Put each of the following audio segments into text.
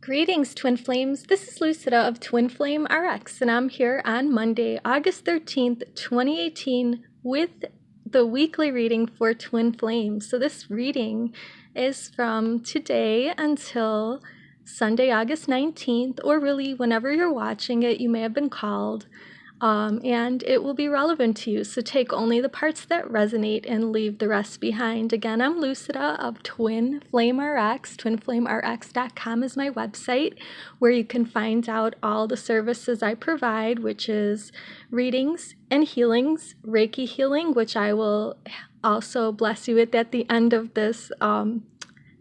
Greetings, Twin Flames. This is Lucida of Twin Flame RX, and I'm here on Monday, August 13th, 2018, with the weekly reading for Twin Flames. So this reading is from today until Sunday, August 19th, or really whenever you're watching it, you may have been called. And it will be relevant to you. So take only the parts that resonate and leave the rest behind. Again, I'm Lucida of Twin Flame RX. TwinFlameRx.com is my website where you can find out all the services I provide, which is readings and healings, Reiki healing, which I will also bless you with at the end of this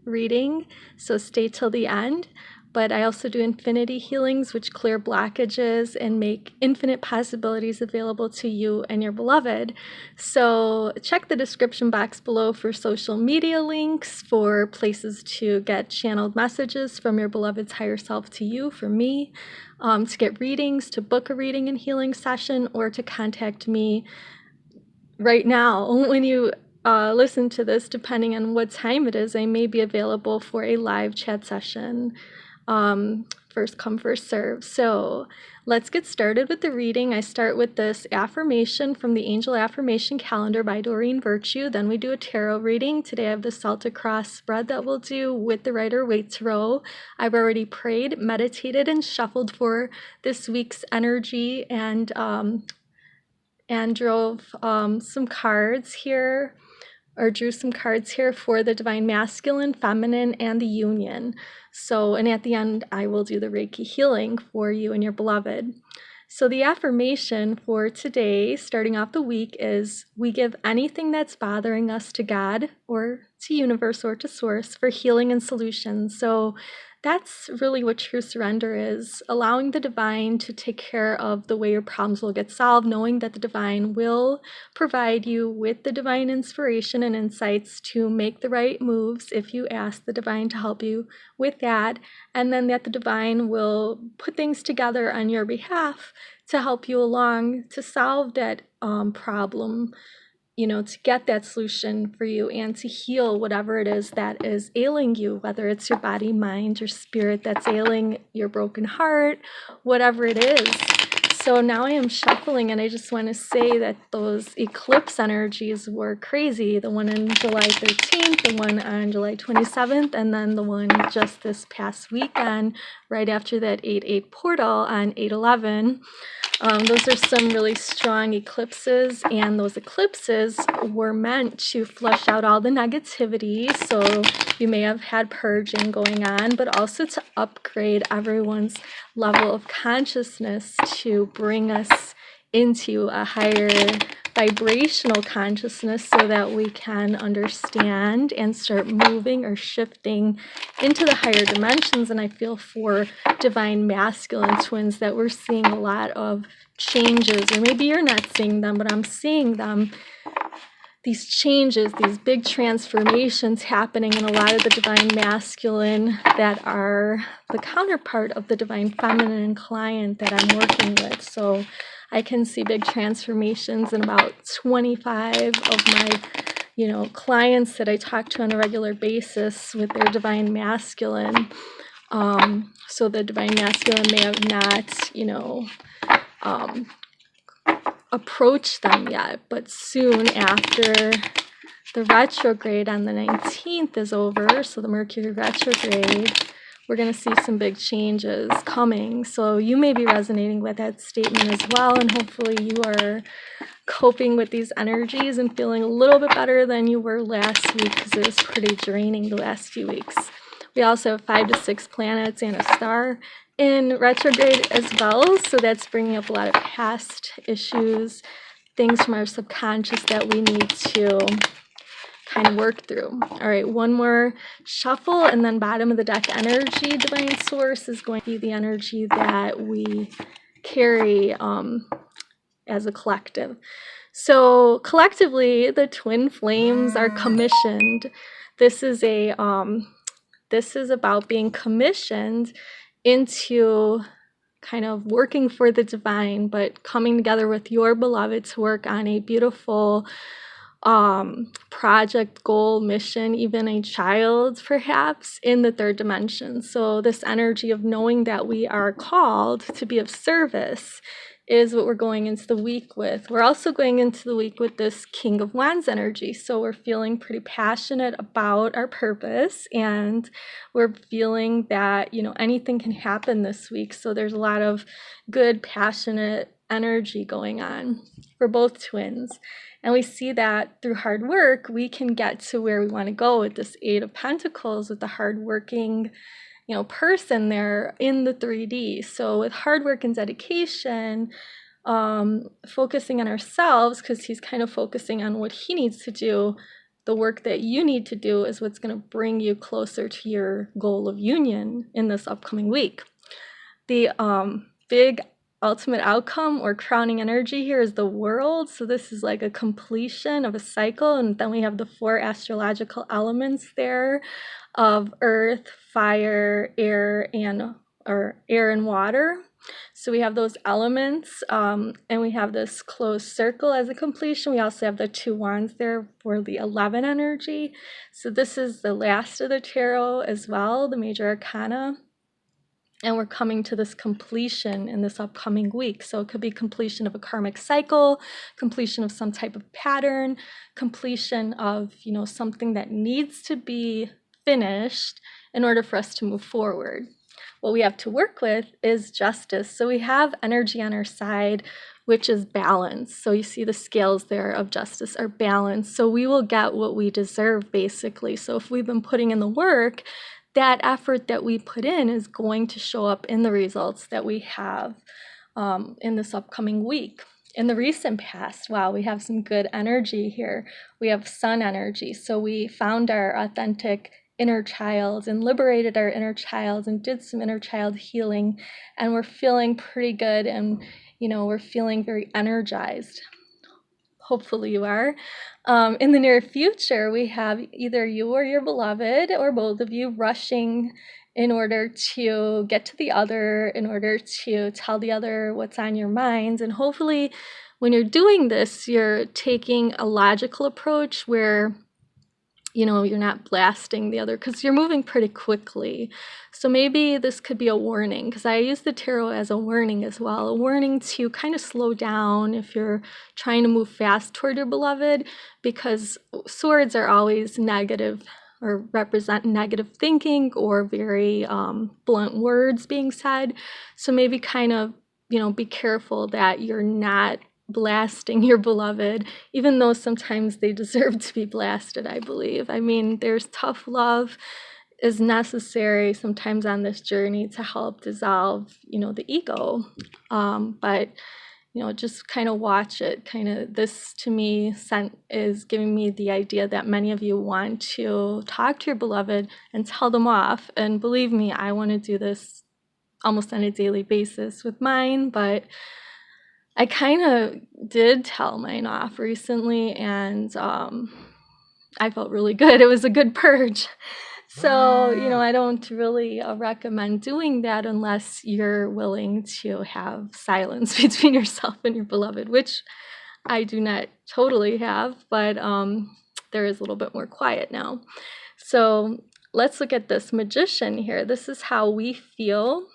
reading. So stay till the end. But I also do infinity healings, which clear blockages and make infinite possibilities available to you and your beloved. So check the description box below for social media links, for places to get channeled messages from your beloved's higher self to you, for me, to get readings, to book a reading and healing session, or to contact me right now. When you listen to this, depending on what time it is, I may be available for a live chat session. First come, first serve. So let's get started with the reading. I start with this affirmation from the Angel Affirmation calendar by Doreen Virtue. Then we do a tarot reading. Today I have the Celtic Cross spread that we'll do with the Rider-Waite Tarot. I've already prayed, meditated, and shuffled for this week's energy and drove some cards here, or drew some cards here for the Divine Masculine, Feminine, and the Union. So, and at the end, I will do the Reiki healing for you and your beloved. So the affirmation for today, starting off the week, is we give anything that's bothering us to God or to universe or to source for healing and solutions. So that's really what true surrender is, allowing the divine to take care of the way your problems will get solved, knowing that the divine will provide you with the divine inspiration and insights to make the right moves if you ask the divine to help you with that, and then that the divine will put things together on your behalf to help you along to solve that problem, to get that solution for you and to heal whatever it is that is ailing you, whether it's your body, mind, or spirit that's ailing your broken heart, whatever it is. So now I am shuffling, and I just want to say that those eclipse energies were crazy. The one on July 13th, the one on July 27th, and then the one just this past weekend, right after that 8/8 portal on 8/11. Those are some really strong eclipses, and those eclipses were meant to flush out all the negativity. So you may have had purging going on, but also to upgrade everyone's level of consciousness to bring us into a higher vibrational consciousness so that we can understand and start moving or shifting into the higher dimensions. And I feel for divine masculine twins that we're seeing a lot of changes, or maybe you're not seeing them, but I'm seeing them. These changes, these big transformations happening in a lot of the divine masculine that are the counterpart of the divine feminine client that I'm working with. So I can see big transformations in about 25 of my, clients that I talk to on a regular basis with their divine masculine. So the divine masculine may have not, approached them yet, but soon after the retrograde on the 19th is over, so the Mercury retrograde, we're going to see some big changes coming. So you may be resonating with that statement as well, and hopefully you are coping with these energies and feeling a little bit better than you were last week, because it was pretty draining the last few weeks. We also have 5 to 6 planets and a star in retrograde as well, so that's bringing up a lot of past issues, things from our subconscious that we need to kind of work through. All right, one more shuffle, and then bottom of the deck energy, divine source, is going to be the energy that we carry as a collective. So collectively, the twin flames are commissioned. This is about being commissioned into kind of working for the divine, but coming together with your beloved to work on a beautiful project, goal, mission, even a child perhaps in the third dimension. So this energy of knowing that we are called to be of service is what we're going into the week with. We're also going into the week with this King of Wands energy. So we're feeling pretty passionate about our purpose, and we're feeling that, anything can happen this week. So there's a lot of good, passionate energy going on for both twins. And we see that through hard work, we can get to where we want to go with this Eight of Pentacles, with the hardworking, person there in the 3D. So with hard work and dedication, focusing on ourselves, because he's kind of focusing on what he needs to do, the work that you need to do is what's going to bring you closer to your goal of union in this upcoming week. The big ultimate outcome or crowning energy here is the World. So this is like a completion of a cycle, and then we have the 4 astrological elements there of earth, fire, air, and water. So we have those elements, and we have this closed circle as a completion. We also have the 2 wands there for the 11 energy. So this is the last of the tarot as well, the major arcana. And we're coming to this completion in this upcoming week. So it could be completion of a karmic cycle, completion of some type of pattern, completion of, something that needs to be finished in order for us to move forward. What we have to work with is justice. So we have energy on our side, which is balance. So you see the scales there of justice are balanced. So we will get what we deserve, basically. So if we've been putting in the work, that effort that we put in is going to show up in the results that we have in this upcoming week. In the recent past, wow, we have some good energy here. We have sun energy. So we found our authentic inner child and liberated our inner child and did some inner child healing. And we're feeling pretty good, and, we're feeling very energized. Hopefully you are. In the near future, we have either you or your beloved or both of you rushing in order to get to the other, in order to tell the other what's on your minds. And hopefully when you're doing this, you're taking a logical approach where you're not blasting the other, because you're moving pretty quickly. So maybe this could be a warning, because I use the tarot as a warning as well, a warning to kind of slow down if you're trying to move fast toward your beloved, because swords are always negative or represent negative thinking or very blunt words being said. So maybe kind of, be careful that you're not blasting your beloved, even though sometimes they deserve to be blasted, I believe. I mean, there's tough love is necessary sometimes on this journey to help dissolve, the ego. But, just kind of watch it. This to me is giving me the idea that many of you want to talk to your beloved and tell them off. And believe me, I want to do this almost on a daily basis with mine, but I kind of did tell mine off recently, and I felt really good. It was a good purge. So, I don't really recommend doing that unless you're willing to have silence between yourself and your beloved, which I do not totally have, but there is a little bit more quiet now. So let's look at this Magician here. This is how we feel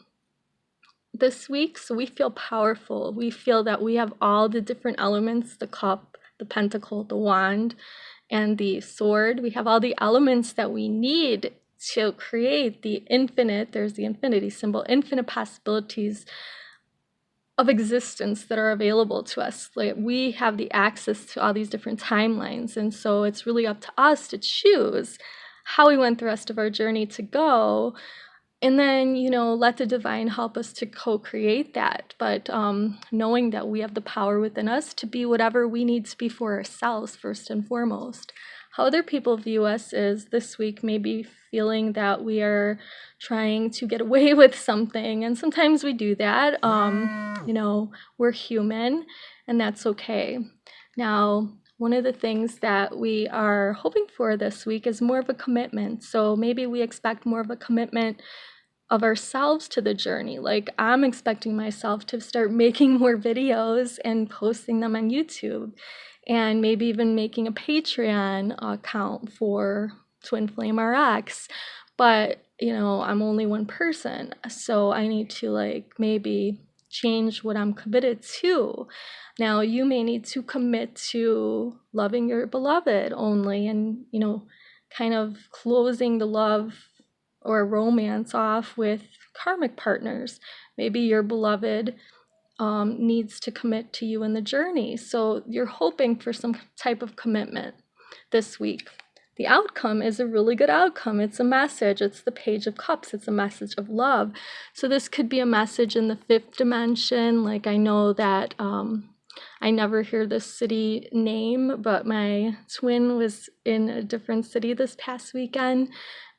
this week. So we feel powerful. We feel that we have all the different elements, the cup, the pentacle, the wand, and the sword. We have all the elements that we need to create the infinite, there's the infinity symbol, infinite possibilities of existence that are available to us. Like, we have the access to all these different timelines. And so it's really up to us to choose how we want the rest of our journey to go. And then, let the divine help us to co-create that. But knowing that we have the power within us to be whatever we need to be for ourselves, first and foremost. How other people view us is this week maybe feeling that we are trying to get away with something. And sometimes we do that. We're human, and that's okay. Now, one of the things that we are hoping for this week is more of a commitment. So maybe we expect more of a commitment of ourselves to the journey. Like, I'm expecting myself to start making more videos and posting them on YouTube. and maybe even making a Patreon account for Twin Flame RX. But, you know, I'm only one person, so I need to like maybe change what I'm committed to. Now, you may need to commit to loving your beloved only, and, you know, kind of closing the love or romance off with karmic partners. Maybe your beloved needs to commit to you in the journey. So you're hoping for some type of commitment this week. The outcome is a really good outcome. It's a message. It's the Page of Cups. It's a message of love. So this could be a message in the 5th dimension. Like, I know that I never hear this city name, but my twin was in a different city this past weekend,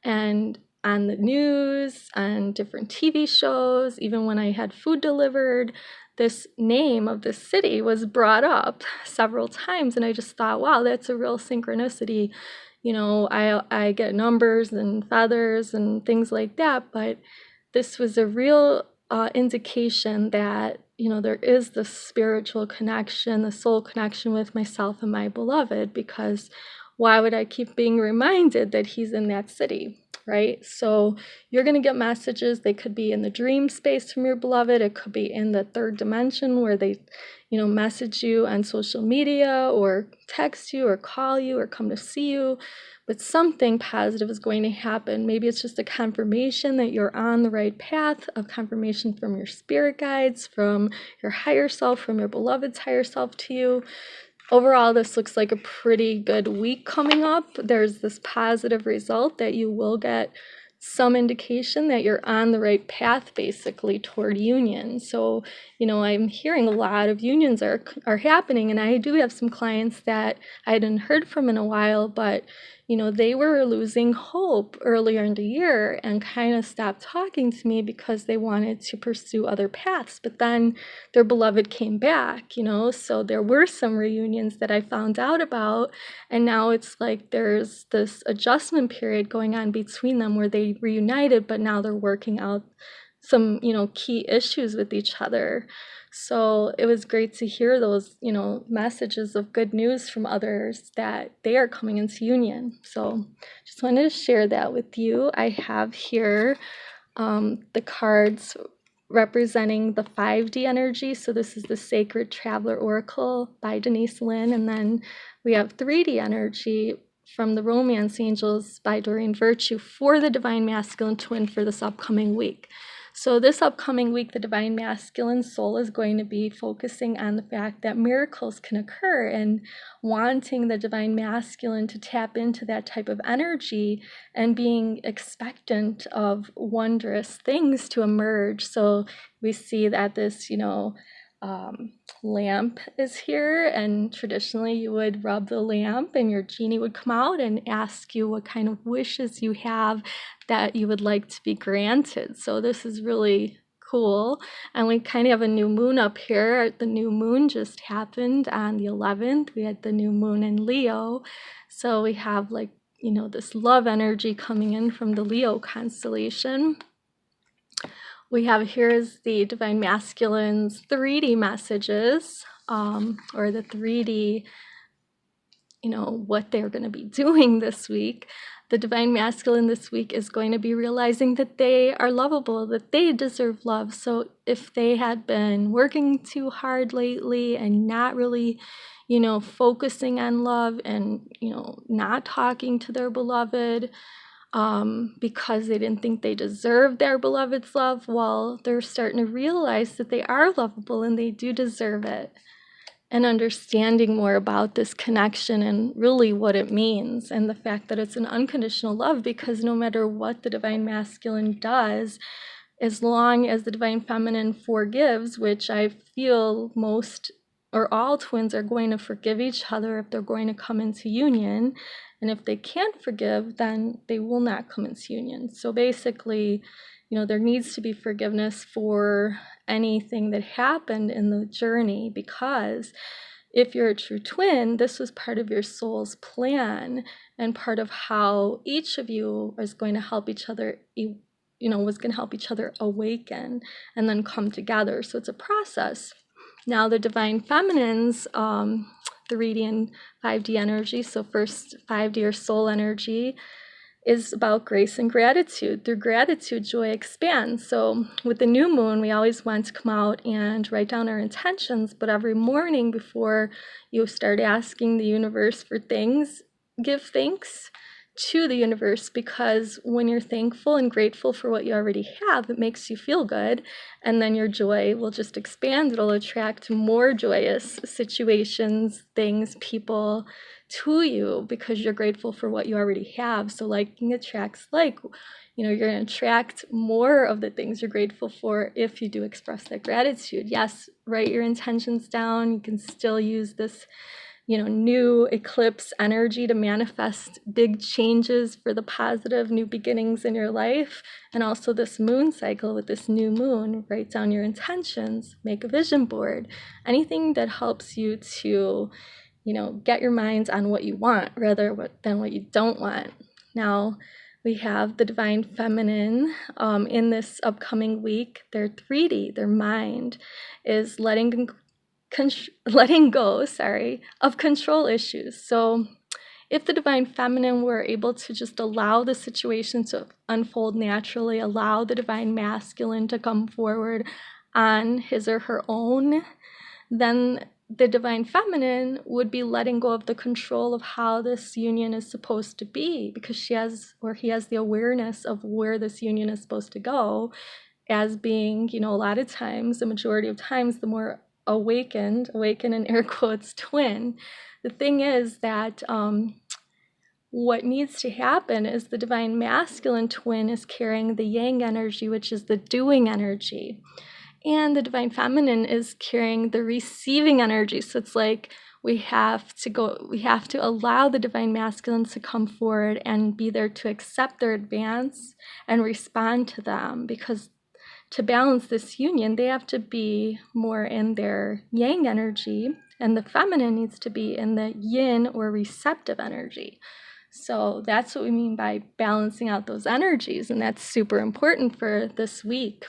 and on the news, on different TV shows, even when I had food delivered, this name of this city was brought up several times, and I just thought, wow, that's a real synchronicity. You know, I get numbers and feathers and things like that, but this was a real indication that, you know, there is the spiritual connection, the soul connection with myself and my beloved, because why would I keep being reminded that he's in that city? Right? So you're going to get messages. They could be in the dream space from your beloved. It could be in the 3rd dimension where they, you know, message you on social media or text you or call you or come to see you. But something positive is going to happen. Maybe it's just a confirmation that you're on the right path, a confirmation from your spirit guides, from your higher self, from your beloved's higher self to you. Overall, this looks like a pretty good week coming up. There's this positive result that you will get some indication that you're on the right path, basically, toward union. So, you know, I'm hearing a lot of unions are happening, and I do have some clients that I hadn't heard from in a while, but, you know, they were losing hope earlier in the year and kind of stopped talking to me because they wanted to pursue other paths. But then their beloved came back, you know, so there were some reunions that I found out about, and now it's like there's this adjustment period going on between them where they reunited, but now they're working out some, you know, key issues with each other. So it was great to hear those, you know, messages of good news from others that they are coming into union. So just wanted to share that with you. I have here the cards representing the 5D energy. So this is the Sacred Traveler Oracle by Denise, Linn. And then we have 3D energy from the Romance Angels by Doreen Virtue for the Divine Masculine Twin for this upcoming week. So this upcoming week, the Divine Masculine soul is going to be focusing on the fact that miracles can occur and wanting the Divine Masculine to tap into that type of energy and being expectant of wondrous things to emerge. So we see that this, you know, lamp is here, and traditionally you would rub the lamp and your genie would come out and ask you what kind of wishes you have that you would like to be granted. So this is really cool. And we kind of have a new moon up here. The new moon just happened on the 11th. We had the new moon in Leo. So we have, like, you know, this love energy coming in from the Leo constellation. We have here is the Divine Masculine's 3D messages, or the 3D, you know, what they're going to be doing this week. The Divine Masculine this week is going to be realizing that they are lovable, that they deserve love. So if they had been working too hard lately and not really, you know, focusing on love and, you know, not talking to their beloved, because they didn't think they deserved their beloved's love, well, they're starting to realize that they are lovable and they do deserve it. And understanding more about this connection and really what it means, and the fact that it's an unconditional love, because no matter what the Divine Masculine does, as long as the Divine Feminine forgives, which I feel most or all twins are going to forgive each other if they're going to come into union. And if they can't forgive, then they will not come into union. So basically, you know, there needs to be forgiveness for anything that happened in the journey, because if you're a true twin, this was part of your soul's plan and part of how each of you is going to help each other, you know, was going to help each other awaken and then come together. So it's a process. Now, the Divine Feminines, 3D and 5D energy. So first 5D or soul energy is about grace and gratitude. Through gratitude, joy expands. So with the new moon, we always want to come out and write down our intentions, but every morning before you start asking the universe for things, give thanks to the universe, because when you're thankful and grateful for what you already have, it makes you feel good, and then your joy will just expand. It'll attract more joyous situations, things, people to you because you're grateful for what you already have. So liking attracts like. You're going to attract more of the things you're grateful for if you do express that gratitude. Yes, write your intentions down. You can still use this new eclipse energy to manifest big changes for the positive new beginnings in your life. And also this moon cycle with this new moon, write down your intentions, make a vision board, anything that helps you to, get your minds on what you want rather than what you don't want. Now, we have the Divine Feminine in this upcoming week. Their 3D, their mind, is letting go of control issues. So if the Divine Feminine were able to just allow the situation to unfold naturally, allow the Divine Masculine to come forward on his or her own, then the Divine Feminine would be letting go of the control of how this union is supposed to be, because he has the awareness of where this union is supposed to go, as being, a lot of times, the majority of times, the more awakened in air quotes, twin. The thing is that what needs to happen is the Divine Masculine twin is carrying the yang energy, which is the doing energy. And the Divine Feminine is carrying the receiving energy. So it's like we have to allow the Divine Masculine to come forward and be there to accept their advance and respond to them, because to balance this union, they have to be more in their yang energy, and the feminine needs to be in the yin or receptive energy. So that's what we mean by balancing out those energies, and that's super important for this week.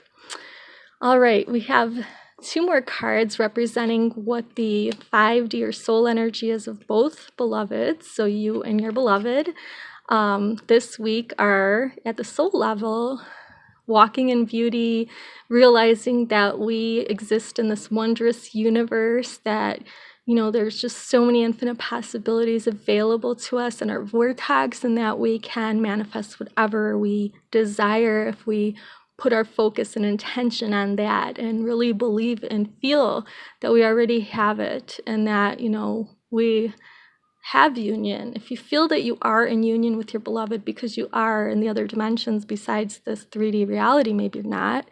All right, we have 2 more cards representing what the 5D or soul energy is of both beloveds. So you and your beloved this week are at the soul level, walking in beauty, realizing that we exist in this wondrous universe, that, there's just so many infinite possibilities available to us in our vortex, and that we can manifest whatever we desire if we put our focus and intention on that and really believe and feel that we already have it, and that, we have union. If you feel that you are in union with your beloved, because you are in the other dimensions besides this 3D reality, maybe you're not.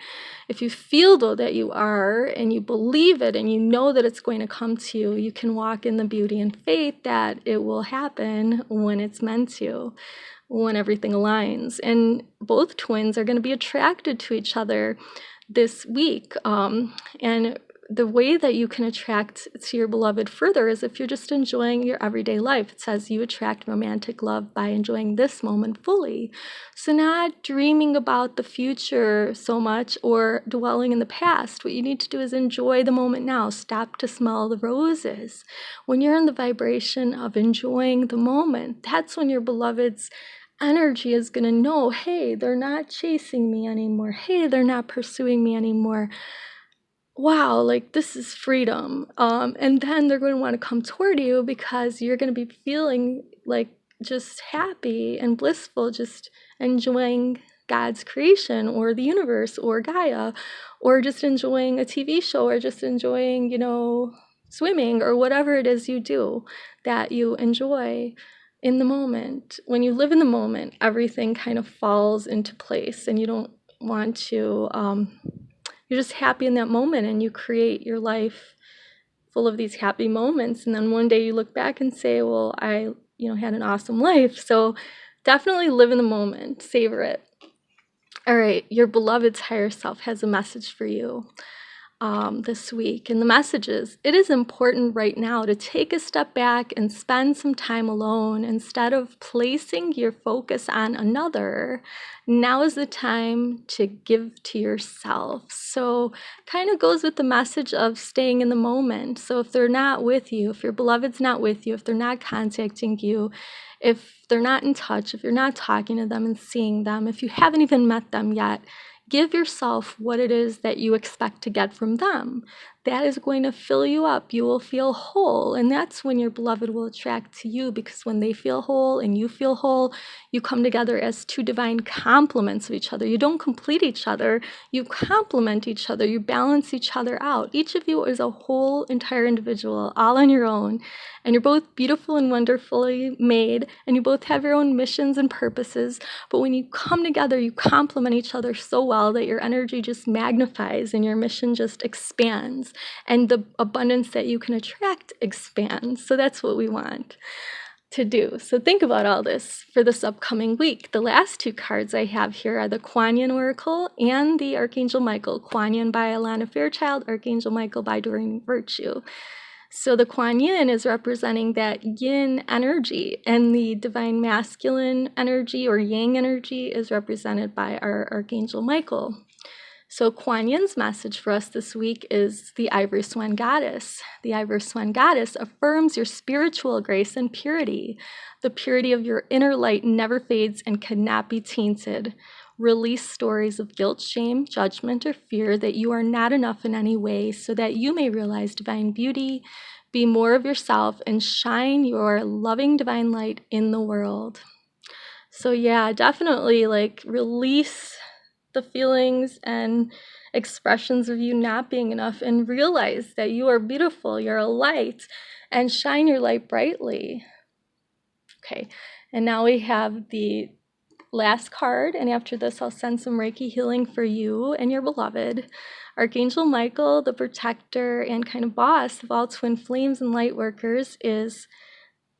If you feel though that you are, and you believe it, and you know that it's going to come to you, you can walk in the beauty and faith that it will happen when it's meant to, when everything aligns. And both twins are going to be attracted to each other this week. And the way that you can attract to your beloved further is if you're just enjoying your everyday life. It says you attract romantic love by enjoying this moment fully. So not dreaming about the future so much or dwelling in the past. What you need to do is enjoy the moment now. Stop to smell the roses. When you're in the vibration of enjoying the moment, that's when your beloved's energy is going to know, hey, they're not chasing me anymore. Hey, they're not pursuing me anymore. Wow, like this is freedom. And then they're going to want to come toward you, because you're going to be feeling like just happy and blissful, just enjoying God's creation or the universe or Gaia, or just enjoying a TV show, or just enjoying, swimming, or whatever it is you do that you enjoy in the moment. When you live in the moment, everything kind of falls into place, and you don't want to... you're just happy in that moment, and you create your life full of these happy moments. And then one day you look back and say, well, I, had an awesome life. So definitely live in the moment, savor it. All right, your beloved's higher self has a message for you. this week. And the message is, it is important right now to take a step back and spend some time alone instead of placing your focus on another. Now is the time to give to yourself. So kind of goes with the message of staying in the moment. So if they're not with you, if your beloved's not with you, if they're not contacting you, if they're not in touch, if you're not talking to them and seeing them, if you haven't even met them yet, give yourself what it is that you expect to get from them. That is going to fill you up. You will feel whole. And that's when your beloved will attract to you, because when they feel whole and you feel whole, you come together as two divine complements of each other. You don't complete each other. You complement each other. You balance each other out. Each of you is a whole entire individual, all on your own. And you're both beautiful and wonderfully made. And you both have your own missions and purposes. But when you come together, you complement each other so well that your energy just magnifies and your mission just expands. And the abundance that you can attract expands. So that's what we want to do. So think about all this for this upcoming week. The last two cards I have here are the Kuan Yin Oracle and the Archangel Michael. Kuan Yin by Alana Fairchild, Archangel Michael by Doreen Virtue. So the Kuan Yin is representing that yin energy, and the divine masculine energy or yang energy is represented by our Archangel Michael. So Kuan Yin's message for us this week is the Ivory Swan Goddess. The Ivory Swan Goddess affirms your spiritual grace and purity. The purity of your inner light never fades and cannot be tainted. Release stories of guilt, shame, judgment, or fear that you are not enough in any way, so that you may realize divine beauty, be more of yourself, and shine your loving divine light in the world. So yeah, definitely release the feelings and expressions of you not being enough, and realize that you are beautiful, you're a light, and shine your light brightly. Okay, and now we have the last card, and after this I'll send some Reiki healing for you and your beloved. Archangel Michael, the protector and kind of boss of all twin flames and light workers, is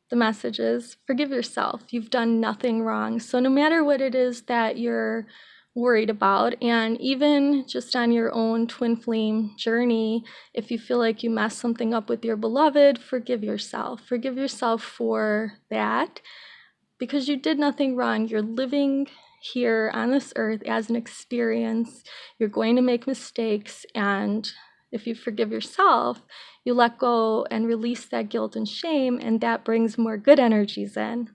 the message is, forgive yourself. You've done nothing wrong. So no matter what it is that you're worried about, and even just on your own twin flame journey, if you feel like you messed something up with your beloved, forgive yourself. Forgive yourself for that, because you did nothing wrong. You're living here on this earth as an experience. You're going to make mistakes, and if you forgive yourself, you let go and release that guilt and shame, and that brings more good energies in.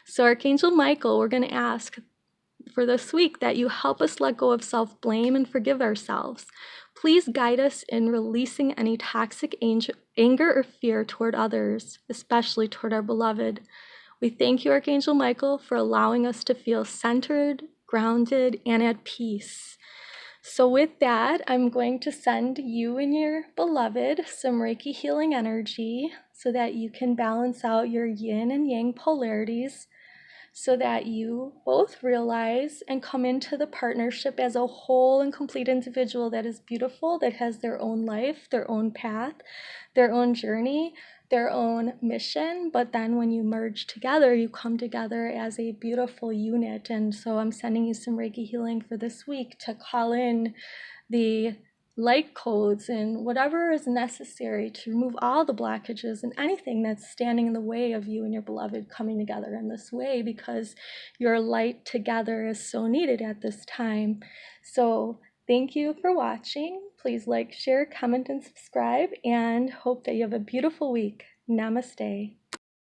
So Archangel Michael, we're going to ask for this week that you help us let go of self-blame and forgive ourselves. Please guide us in releasing any toxic anger or fear toward others, especially toward our beloved. We thank you, Archangel Michael, for allowing us to feel centered, grounded, and at peace. So with that, I'm going to send you and your beloved some Reiki healing energy so that you can balance out your yin and yang polarities, so that you both realize and come into the partnership as a whole and complete individual that is beautiful, that has their own life, their own path, their own journey, their own mission. But then when you merge together, you come together as a beautiful unit. And so I'm sending you some Reiki healing for this week to call in the light codes and whatever is necessary to remove all the blockages and anything that's standing in the way of you and your beloved coming together in this way, because your light together is so needed at this time. So thank you for watching. Please like, share, comment, and subscribe, and hope that you have a beautiful week. Namaste.